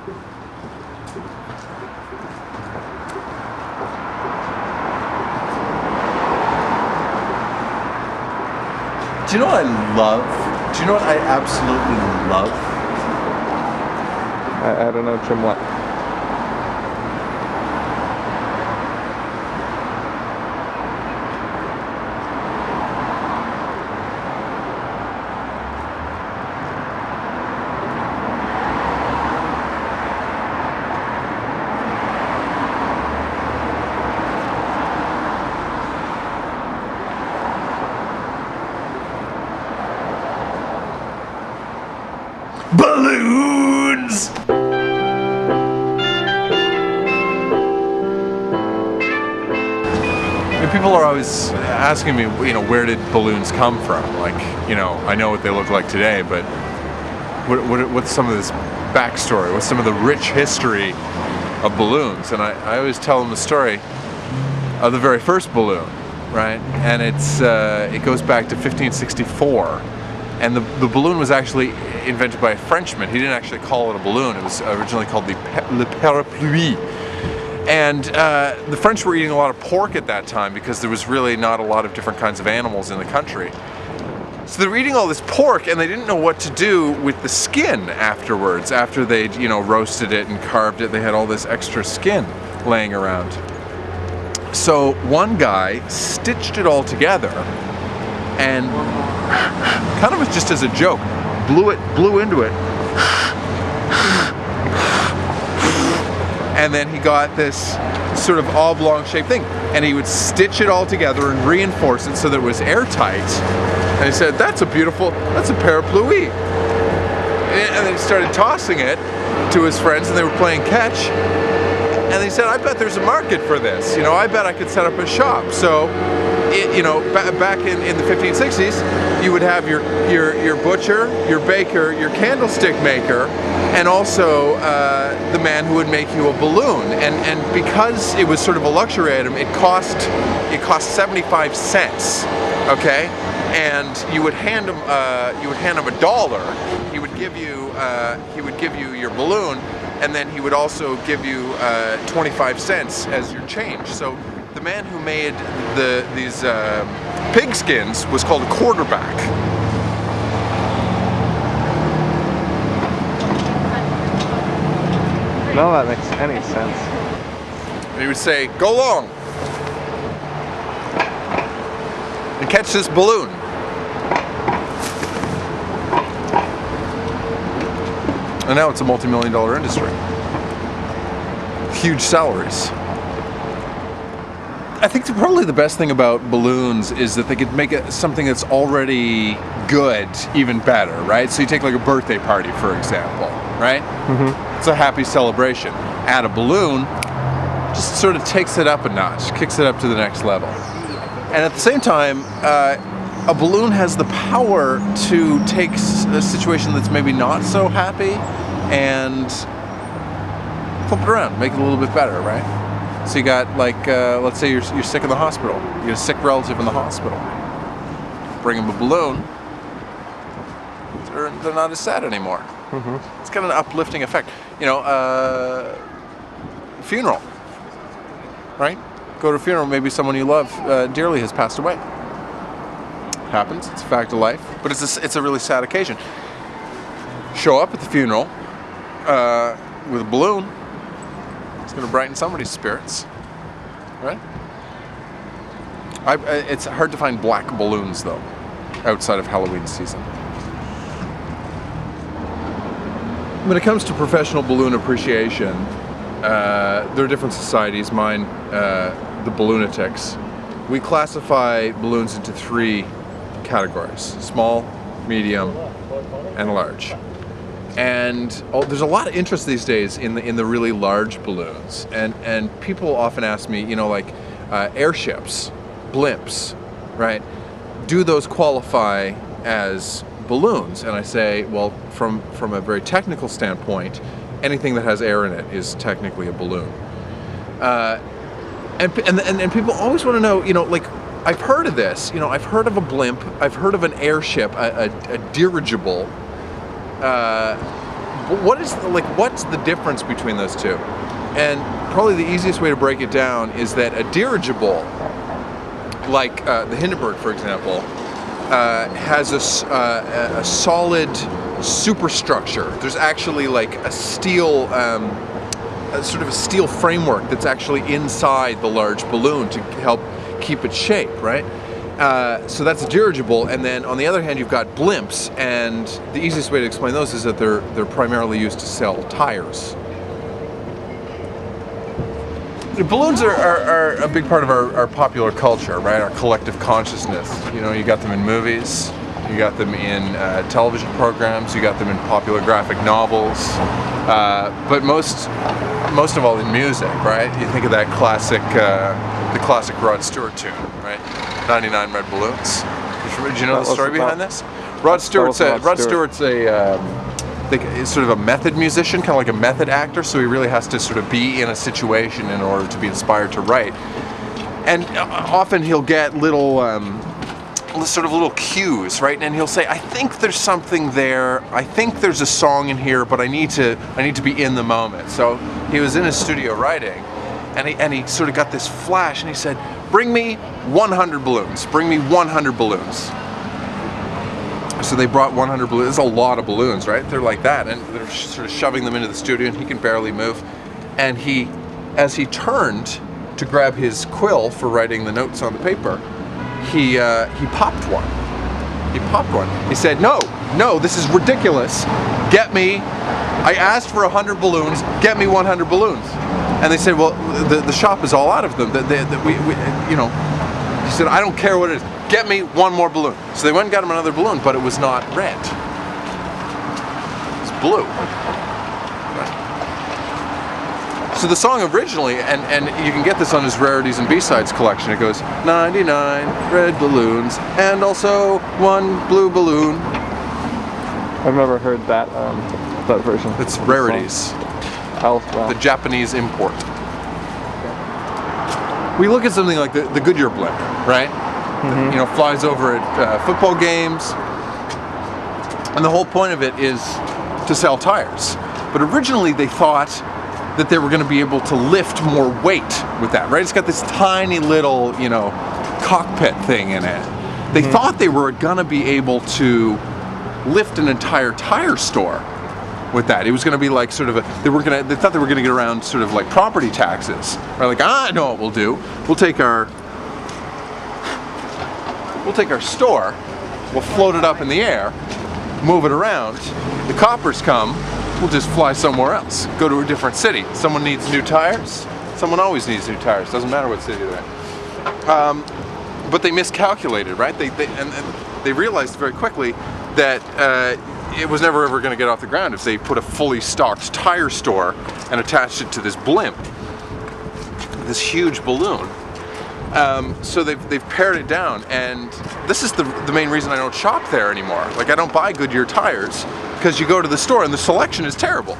Do you know what I love? Do you know what I absolutely love? I don't know, Jim, what? Balloons! People are always asking me, where did balloons come from? Like, I know what they look like today, but what's some of this backstory? What's some of the rich history of balloons? And I always tell them the story of the very first balloon, right? And it goes back to 1564. And the balloon was actually invented by a Frenchman. He didn't actually call it a balloon. It was originally called le parapluie. And the French were eating a lot of pork at that time because there was really not a lot of different kinds of animals in the country. So they were eating all this pork and they didn't know what to do with the skin afterwards. After they'd, roasted it and carved it, they had all this extra skin laying around. So one guy stitched it all together and kind of just as a joke, blew into it. And then he got this sort of oblong shaped thing. And he would stitch it all together and reinforce it so that it was airtight. And he said, that's a parapluie. And then he started tossing it to his friends and they were playing catch. And they said, I bet there's a market for this. I bet I could set up a shop. So, back in the 1560s, you would have your butcher, your baker, your candlestick maker, and also the man who would make you a balloon. And because it was sort of a luxury item, it cost 75 cents. Okay, and you would hand him $1. He would give you your balloon, and then he would also give you 25 cents as your change. So the man who made these pig skins was called a quarterback. No, that makes any sense. And he would say, go long and catch this balloon. And now it's a multi-million-dollar industry. Huge salaries. I think probably the best thing about balloons is that they could make something that's already good even better, right? So you take like a birthday party, for example, right? Mm-hmm. It's a happy celebration. Add a balloon, just sort of takes it up a notch, kicks it up to the next level. And at the same time, a balloon has the power to take a situation that's maybe not so happy and flip it around, make it a little bit better, right? So you got like, let's say you're sick in the hospital. You got a sick relative in the hospital. Bring them a balloon. They're not as sad anymore. Mm-hmm. It's got an uplifting effect. Funeral, right? Go to a funeral, maybe someone you love dearly has passed away. Happens, it's a fact of life, but it's a really sad occasion. Show up at the funeral with a balloon. It's going to brighten somebody's spirits, right? It's hard to find black balloons, though, outside of Halloween season. When it comes to professional balloon appreciation, there are different societies. Mine, the Balloonatics. We classify balloons into 3 categories: small, medium, and large. And there's a lot of interest these days in the really large balloons, and people often ask me, airships, blimps, right? Do those qualify as balloons? And I say, well, from a very technical standpoint, anything that has air in it is technically a balloon. And people always want to know, I've heard of this, I've heard of a blimp, I've heard of an airship, a dirigible. what's the difference between those two? And probably the easiest way to break it down is that a dirigible, like the Hindenburg, for example, has a solid superstructure. There's actually like a steel, sort of a steel framework that's actually inside the large balloon to help keep its shape, right? So that's a dirigible, and then on the other hand, you've got blimps, and the easiest way to explain those is that they're primarily used to sell tires. The balloons are a big part of our popular culture, right? Our collective consciousness. You know, you got them in movies, you got them in television programs, you got them in popular graphic novels, but most of all in music, right? You think of that classic, the classic Rod Stewart tune, right? 99 Red Balloons. Do you know the story behind this? Rod Stewart's a sort of a method musician, kind of like a method actor, so he really has to sort of be in a situation in order to be inspired to write. And often he'll get little sort of little cues, right? And he'll say, I think there's something there, I think there's a song in here, but I need to be in the moment. So he was in his studio writing, and he sort of got this flash, and he said, bring me 100 balloons, bring me 100 balloons. So they brought 100 balloons. There's a lot of balloons, right? They're like that, and they're sort of shoving them into the studio, and he can barely move. And as he turned to grab his quill for writing the notes on the paper, he popped one. He popped one. He said, no, this is ridiculous. Get me, I asked for 100 balloons, get me 100 balloons. And they said, well, the shop is all out of them. You know, he said, I don't care what it is. Get me one more balloon. So they went and got him another balloon, but it was not red. It's blue. Right. So the song originally, and you can get this on his Rarities and B-Sides collection, it goes, 99 red balloons, and also one blue balloon. I've never heard that version. It's Rarities. Wow. The Japanese import. We look at something like the Goodyear blimp, right? Mm-hmm. You know, flies over at football games, and the whole point of it is to sell tires. But originally they thought that they were going to be able to lift more weight with that, right? It's got this tiny little, you know, cockpit thing in it. They thought they were going to be able to lift an entire tire store with that. It was going to be like sort of they thought they were going to get around sort of like property taxes. Right? Like, I know what we'll do. We'll take our store, we'll float it up in the air, move it around. The coppers come, we'll just fly somewhere else. Go to a different city. Someone needs new tires. Someone always needs new tires. Doesn't matter what city they're in. But they miscalculated, right? They realized very quickly that it was never ever going to get off the ground if they put a fully stocked tire store and attached it to this blimp, this huge balloon. So they've pared it down, and this is the main reason I don't shop there anymore. Like, I don't buy Goodyear tires because you go to the store and the selection is terrible.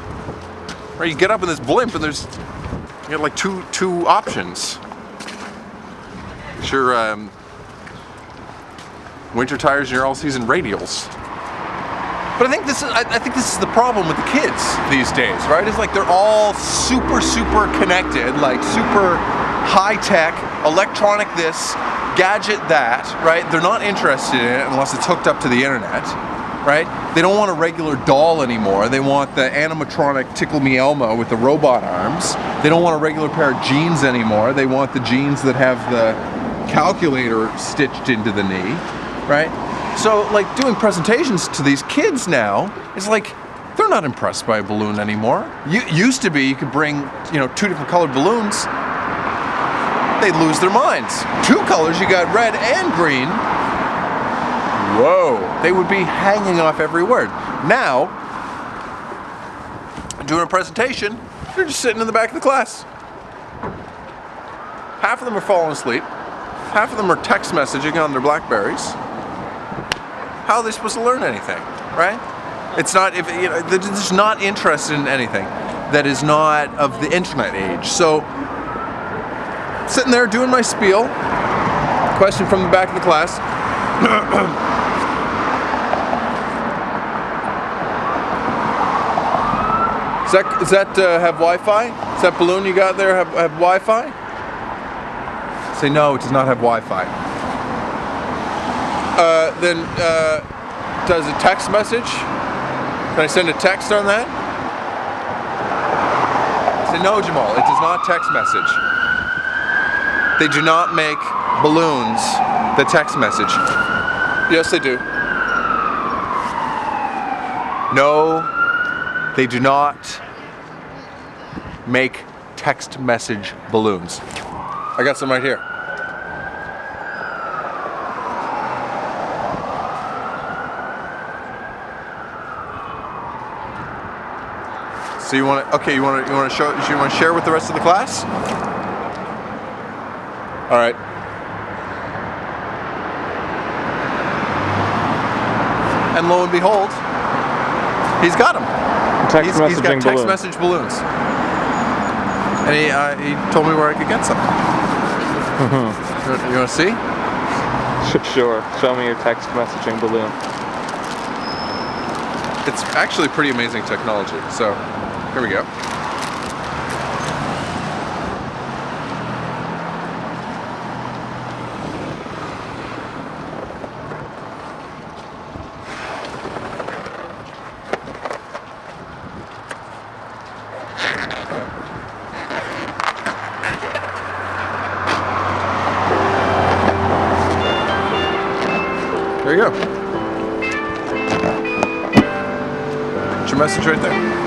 Right? You get up in this blimp and you got like two options. It's your winter tires and your all-season radials. But I think this is the problem with the kids these days, right? It's like they're all super connected, like super high-tech, electronic this, gadget that, right? They're not interested in it unless it's hooked up to the internet, right? They don't want a regular doll anymore. They want the animatronic Tickle Me Elmo with the robot arms. They don't want a regular pair of jeans anymore. They want the jeans that have the calculator stitched into the knee, right? So, like, doing presentations to these kids now is like, they're not impressed by a balloon anymore. Used to be, you could bring, you know, 2 different colored balloons. They'd lose their minds. 2 colors, you got red and green. Whoa, they would be hanging off every word. Now, doing a presentation, they're just sitting in the back of the class. Half of them are falling asleep. Half of them are text messaging on their Blackberries. How are they supposed to learn anything, right? It's not, if you know, they're just not interested in anything that is not of the internet age. So, sitting there doing my spiel, question from the back of the class. Does that have Wi-Fi? Does that balloon you got there have Wi-Fi? Say no, it does not have Wi-Fi. Then does a text message? Can I send a text on that? Say no, Jamal, it does not text message. They do not make balloons that text message. Yes, they do. No, they do not make text message balloons. I got some right here. So you want to? Okay, you want to show? You want to share with the rest of the class? All right. And lo and behold, he's got them. He's got text message balloons. And he told me where I could get some. You want to see? Sure. Show me your text messaging balloon. It's actually pretty amazing technology. So, here we go. There you go. Your message right there.